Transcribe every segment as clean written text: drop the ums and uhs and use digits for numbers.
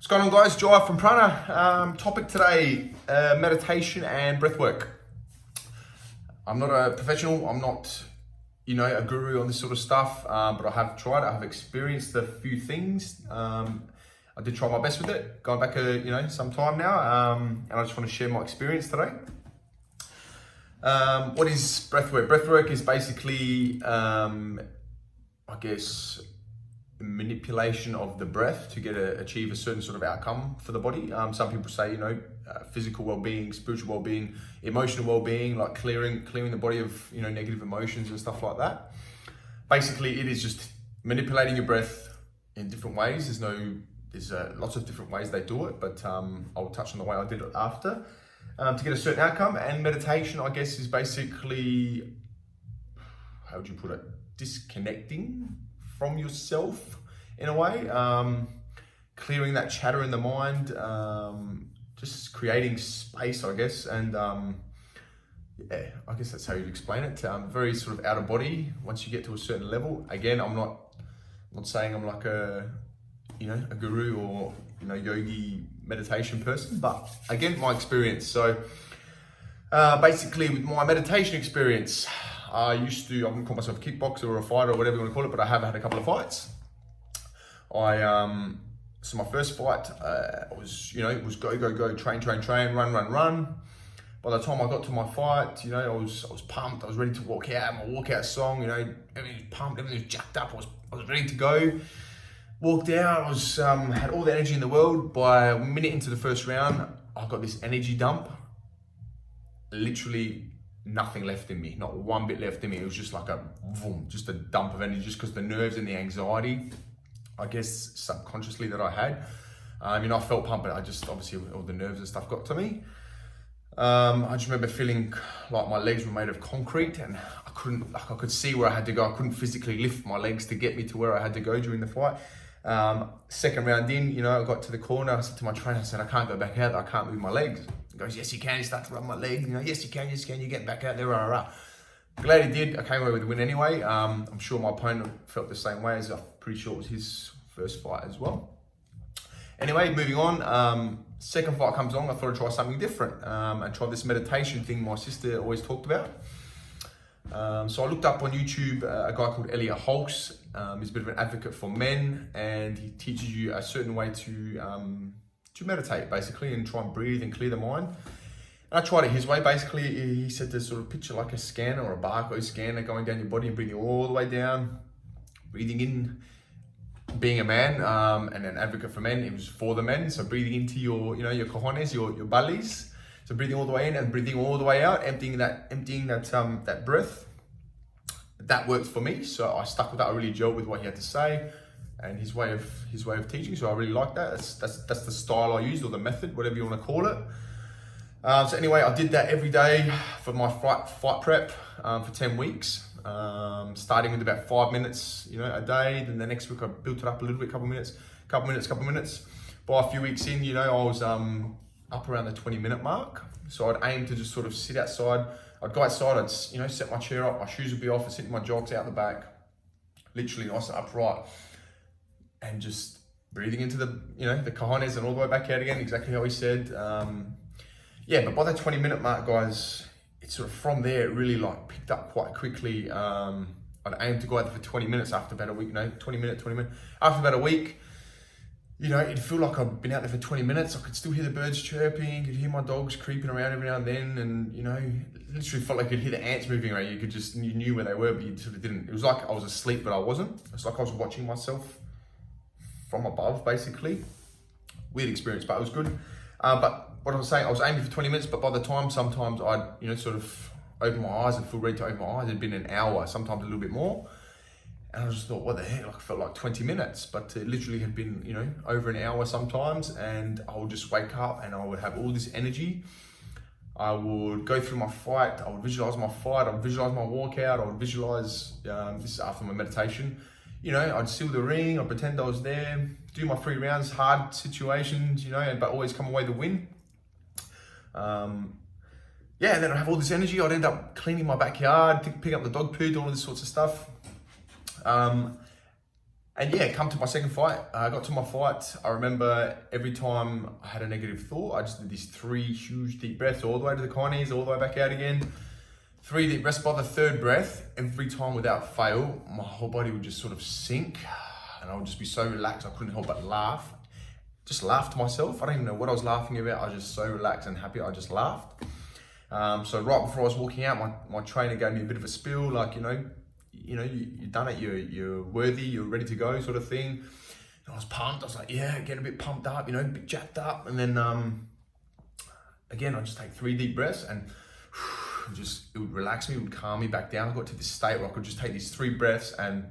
What's going on, guys? Jye from Prana. Topic today, meditation and breathwork. I'm not a professional, I'm not, a guru on this sort of stuff, but I have tried, I have experienced a few things. I did try my best with it, going back, some time now, and I just want to share my experience today. What is breathwork? Breathwork is basically, manipulation of the breath to achieve a certain sort of outcome for the body. Some people say, physical well-being, spiritual well-being, emotional well-being, like clearing the body of, negative emotions and stuff like that. Basically, it is just manipulating your breath in different ways. There's lots of different ways they do it, but I'll touch on the way I did it after to get a certain outcome. And meditation, I guess, is basically, how would you put it? Disconnecting from yourself in a way, clearing that chatter in the mind, just creating space, I guess. And I guess that's how you'd explain it. Very sort of out of body once you get to a certain level. Again, I'm not saying I'm like a guru or yogi meditation person, but again, my experience. So basically with my meditation experience, I wouldn't call myself a kickboxer or a fighter or whatever you want to call it, but I have had a couple of fights. So my first fight, was go, train, run. By the time I got to my fight, I was pumped. I was ready to walk out. My walkout song, everything was pumped, everything was jacked up. I was ready to go. Walked out. I had all the energy in the world. By a minute into the first round, I got this energy dump. Literally nothing left in me, not one bit left in me. It was just like just a dump of energy, just because the nerves and the anxiety, I guess subconsciously that I had. I felt pumped, but I just, obviously all the nerves and stuff got to me. I just remember feeling like my legs were made of concrete and I could see where I had to go. I couldn't physically lift my legs to get me to where I had to go during the fight. Second round in, I got to the corner. I said to my trainer, I said, I can't go back out there. I can't move my legs. He goes, yes, you can. He starts to rub my leg. Yes, you can. You're getting back out there. Rah, rah. Glad he did. I came away with the win anyway. I'm sure my opponent felt the same way, as I'm pretty sure it was his first fight as well. Anyway, moving on. Second fight comes along. I thought I'd try something different and try this meditation thing my sister always talked about. So I looked up on YouTube a guy called Elliot Hulse. He's a bit of an advocate for men, and he teaches you a certain way to meditate, basically, and try and breathe and clear the mind. And I tried it his way. Basically, he said to sort of picture like a scanner or a barcode scanner going down your body and breathing all the way down, breathing in, being a man, and an advocate for men. It was for the men, so breathing into your cojones, your bellies. So breathing all the way in and breathing all the way out, emptying that breath. That worked for me, so I stuck with that. I really gelled with what he had to say and his way of teaching. So I really liked that. That's the style I used, or the method, whatever you want to call it. So anyway, I did that every day for my fight prep for 10 weeks. Starting with about 5 minutes, a day. Then the next week I built it up a little bit, couple minutes. By a few weeks in, I was up around the 20-minute mark. So I'd aim to just sort of sit outside. I'd go outside, I'd set my chair up, my shoes would be off, I'd sit in my jogs out the back, literally nice and upright, and just breathing into the cojones and all the way back out again, exactly how he said. But by the 20-minute mark, guys, it's sort of from there, it really picked up quite quickly. I'd aim to go out there for 20 minutes after about a week, 20 minutes. After about a week, it'd feel like I've been out there for 20 minutes. I could still hear the birds chirping, could hear my dogs creeping around every now and then, and literally felt like you could hear the ants moving around. You knew where they were, but you sort of didn't. It was like I was asleep, but I wasn't. It's like I was watching myself from above, basically. Weird experience, but it was good. But what I was saying, I was aiming for 20 minutes, but by the time sometimes I'd, sort of open my eyes and feel ready to open my eyes, it'd been an hour, sometimes a little bit more. And I just thought, what the heck? I felt like 20 minutes, but it literally had been, over an hour sometimes. And I would just wake up and I would have all this energy. I would go through my fight. I would visualize my fight. I would visualize my walkout. I would visualize, this is after my meditation. I'd seal the ring. I'd pretend I was there, do my 3 rounds, hard situations, but always come away the win. And then I'd have all this energy. I'd end up cleaning my backyard, picking up the dog poo, doing all this sorts of stuff. And yeah, come to my second fight. I got to my fight. I remember every time I had a negative thought, I just did these 3 huge deep breaths all the way to the knees, all the way back out again. 3 deep breaths. By the 3rd breath, every time without fail, my whole body would just sort of sink and I would just be so relaxed. I couldn't help but laugh. Just laughed to myself. I don't even know what I was laughing about. I was just so relaxed and happy. I just laughed. So right before I was walking out, my trainer gave me a bit of a spiel, like, you've done it, you're worthy, you're ready to go, sort of thing. And I was pumped. I was like, yeah, getting a bit pumped up, a bit jacked up. And then again, I just take 3 deep breaths and it would relax me, it would calm me back down. I got to this state where I could just take these 3 breaths and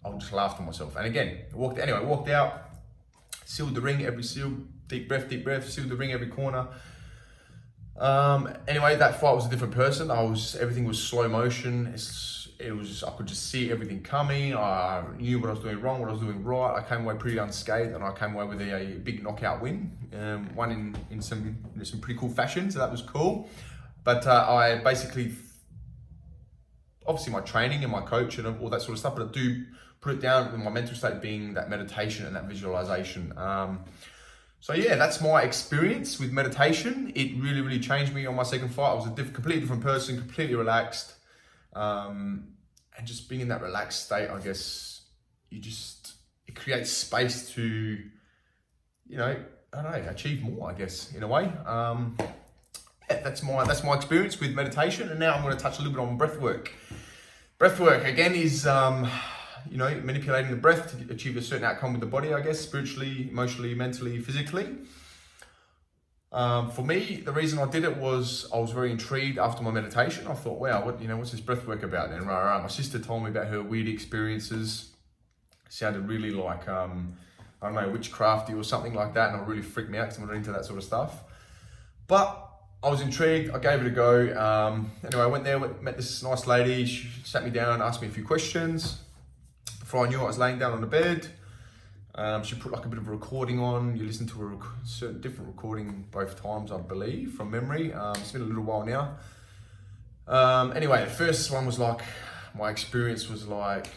I would just laugh to myself. And again, I walked out, sealed the ring, deep breath, sealed the ring every corner. Anyway, that fight was a different person. Everything was slow motion. I could just see everything coming. I knew what I was doing wrong, what I was doing right. I came away pretty unscathed, and I came away with a big knockout win. One in some pretty cool fashion, so that was cool. But I basically, obviously my training and my coach and all that sort of stuff, but I do put it down in my mental state being that meditation and that visualization. So yeah, that's my experience with meditation. It really, really changed me on my second fight. I was a completely different person, completely relaxed. And just being in that relaxed state, I guess, it creates space to, achieve more, I guess, in a way. That's my experience with meditation. And now I'm going to touch a little bit on breathwork. Breathwork, again, is, manipulating the breath to achieve a certain outcome with the body, I guess, spiritually, emotionally, mentally, physically. For me, the reason I did it was I was very intrigued after my meditation. I thought, wow, what's this breathwork about then? Right. My sister told me about her weird experiences. It sounded really like, witchcrafty or something like that. And it really freaked me out because I'm not into that sort of stuff. But I was intrigued. I gave it a go. Anyway, I went there, met this nice lady. She sat me down, asked me a few questions. Before I knew it, I was laying down on the bed. She put like a bit of a recording on. You listen to a certain different recording both times, I believe, from memory. It's been a little while now. Anyway, the first one was like, my experience was like,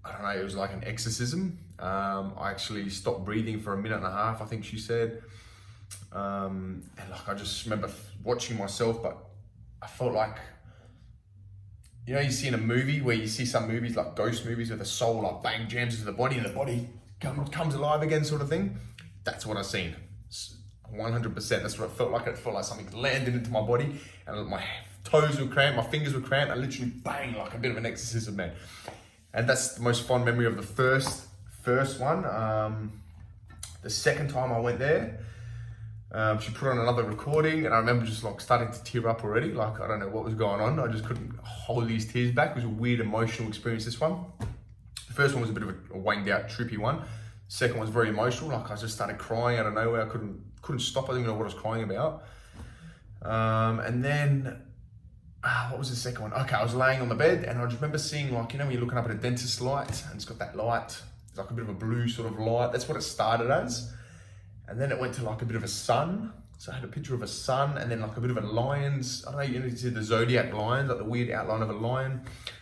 it was like an exorcism. I actually stopped breathing for 1.5 minutes, I think she said. And like, I just remember watching myself, but I felt like, you see in a movie where you see some movies like ghost movies where the soul like bang jams into the body and the body comes alive again, sort of thing. That's what I seen. 100%. That's what it felt like. It felt like something landed into my body and my toes were cramped, my fingers were cramped. I literally bang, like a bit of an exorcism, man. And that's the most fond memory of the first one. The second time I went there, she put on another recording and I remember just like starting to tear up already. Like, I don't know what was going on. I just couldn't hold these tears back. It was a weird emotional experience, this one. The first one was a bit of a wanged out, trippy one. The second one was very emotional. Like, I just started crying out of nowhere. I couldn't stop. I didn't even know what I was crying about. And then, what was the second one? Okay, I was laying on the bed and I just remember seeing, like, when you're looking up at a dentist light and it's got that light. It's like a bit of a blue sort of light. That's what it started as. And then it went to like a bit of a sun. So I had a picture of a sun and then like a bit of a lion's, I don't know, you see the zodiac lion, like the weird outline of a lion,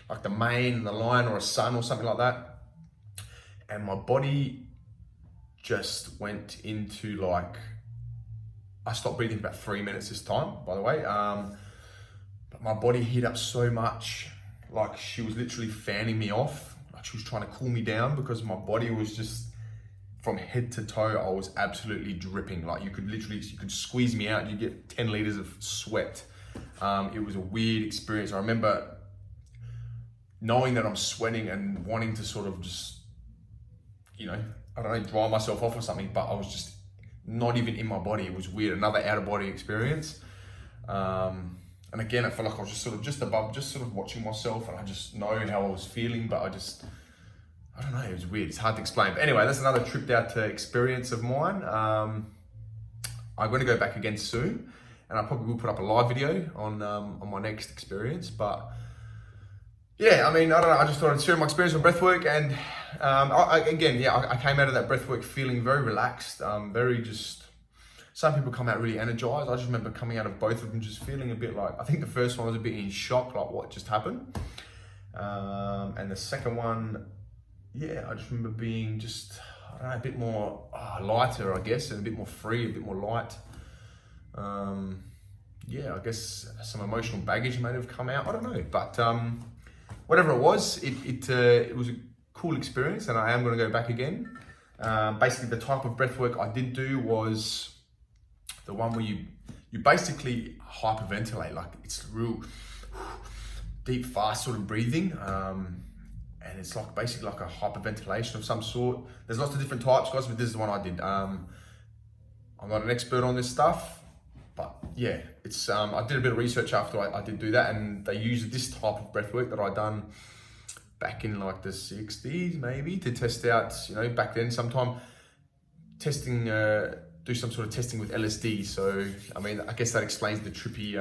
like the mane and the lion or a sun or something like that. And my body just went into like, I stopped breathing for about 3 minutes this time, by the way. But my body heated up so much, like she was literally fanning me off. Like she was trying to cool me down because my body was just, from head to toe, I was absolutely dripping. Like you could squeeze me out and you get 10 liters of sweat. It was a weird experience. I remember knowing that I'm sweating and wanting to sort of just, dry myself off or something, but I was just not even in my body. It was weird, another out of body experience. And again, I felt like I was just above, just sort of watching myself and I just know how I was feeling, but I don't know, it was weird. It's hard to explain. But anyway, that's another tripped out experience of mine. I'm going to go back again soon, and I probably will put up a live video on my next experience. But yeah, I don't know. I just thought I'd share my experience with breathwork, and I came out of that breathwork feeling very relaxed, very just. Some people come out really energized. I just remember coming out of both of them just feeling a bit like, I think the first one was a bit in shock, like what just happened, and the second one. yeah, I just remember being just, I don't know, a bit more lighter, I guess, and a bit more free, a bit more light. Yeah, I guess some emotional baggage may have come out. I don't know, but whatever it was, it was a cool experience, and I am going to go back again. Basically, the type of breath work I did do was the one where you basically hyperventilate, like it's real deep, fast sort of breathing. And it's like basically like a hyperventilation of some sort. There's lots of different types, guys, but this is the one I did. I'm not an expert on this stuff, but yeah, it's I did a bit of research after I did do that, and they used this type of breath work that I done back in like the 60s maybe to test out, back then sometime testing, do some sort of testing with LSD. So, I mean, I guess that explains the trippy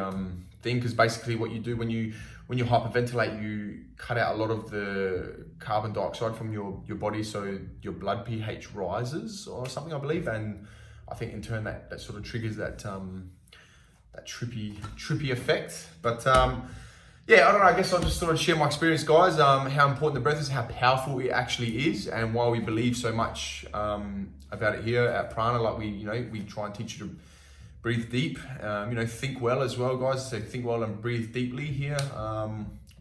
thing, because basically what you do when you hyperventilate, you cut out a lot of the carbon dioxide from your body, so your blood pH rises or something, I believe, and I think in turn that sort of triggers that trippy effect. But yeah, I don't know, I guess I just thought I'd share my experience, guys, how important the breath is, how powerful it actually is, and why we believe so much about it here at Prana. Like we try and teach you to breathe deep, think well as well, guys. So think well and breathe deeply here.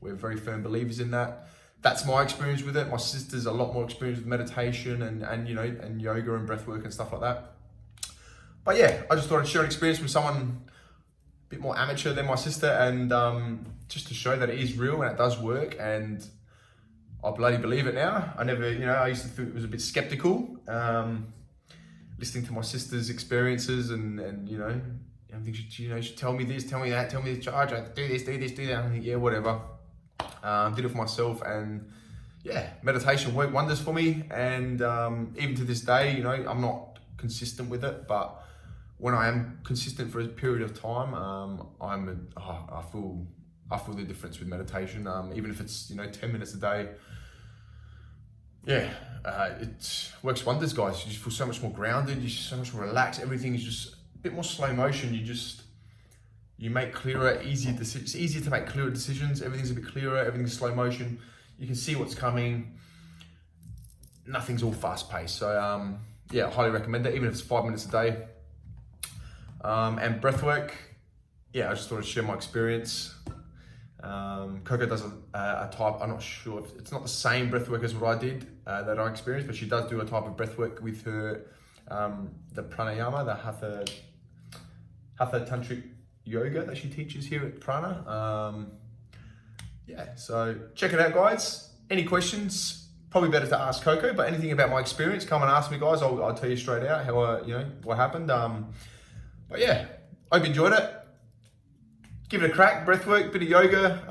We're very firm believers in that. That's my experience with it. My sister's a lot more experienced with meditation and yoga and breath work and stuff like that. But yeah, I just thought I'd share an experience with someone a bit more amateur than my sister, and just to show that it is real and it does work, and I bloody believe it now. I never, I used to think it was a bit skeptical, listening to my sister's experiences and everything. She tell me this, tell me that, tell me the charge, I do this, do that. I think, yeah, whatever. Did it for myself, and yeah, meditation worked wonders for me. And even to this day, I'm not consistent with it, but when I am consistent for a period of time, I feel the difference with meditation. Even if it's 10 minutes a day, yeah, it works wonders, guys. You just feel so much more grounded. You're so much more relaxed. Everything is just a bit more slow motion. You make clearer, easier decisions. It's easier to make clearer decisions. Everything's a bit clearer. Everything's slow motion. You can see what's coming. Nothing's all fast paced. So yeah, I highly recommend that, even if it's 5 minutes a day. And breathwork, yeah, I just thought I'd share my experience. Coco does a type, I'm not sure if it's not the same breathwork as what I did, that I experienced, but she does do a type of breathwork with her, the pranayama, the hatha tantric yoga that she teaches here at Prana. Yeah, so check it out, guys. Any questions? Probably better to ask Coco, but anything about my experience, come and ask me, guys. I'll tell you straight out how what happened. But yeah, hope you enjoyed it. Give it a crack. Breathwork, bit of yoga,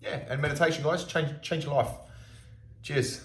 yeah, and meditation, guys. Change your life. Cheers.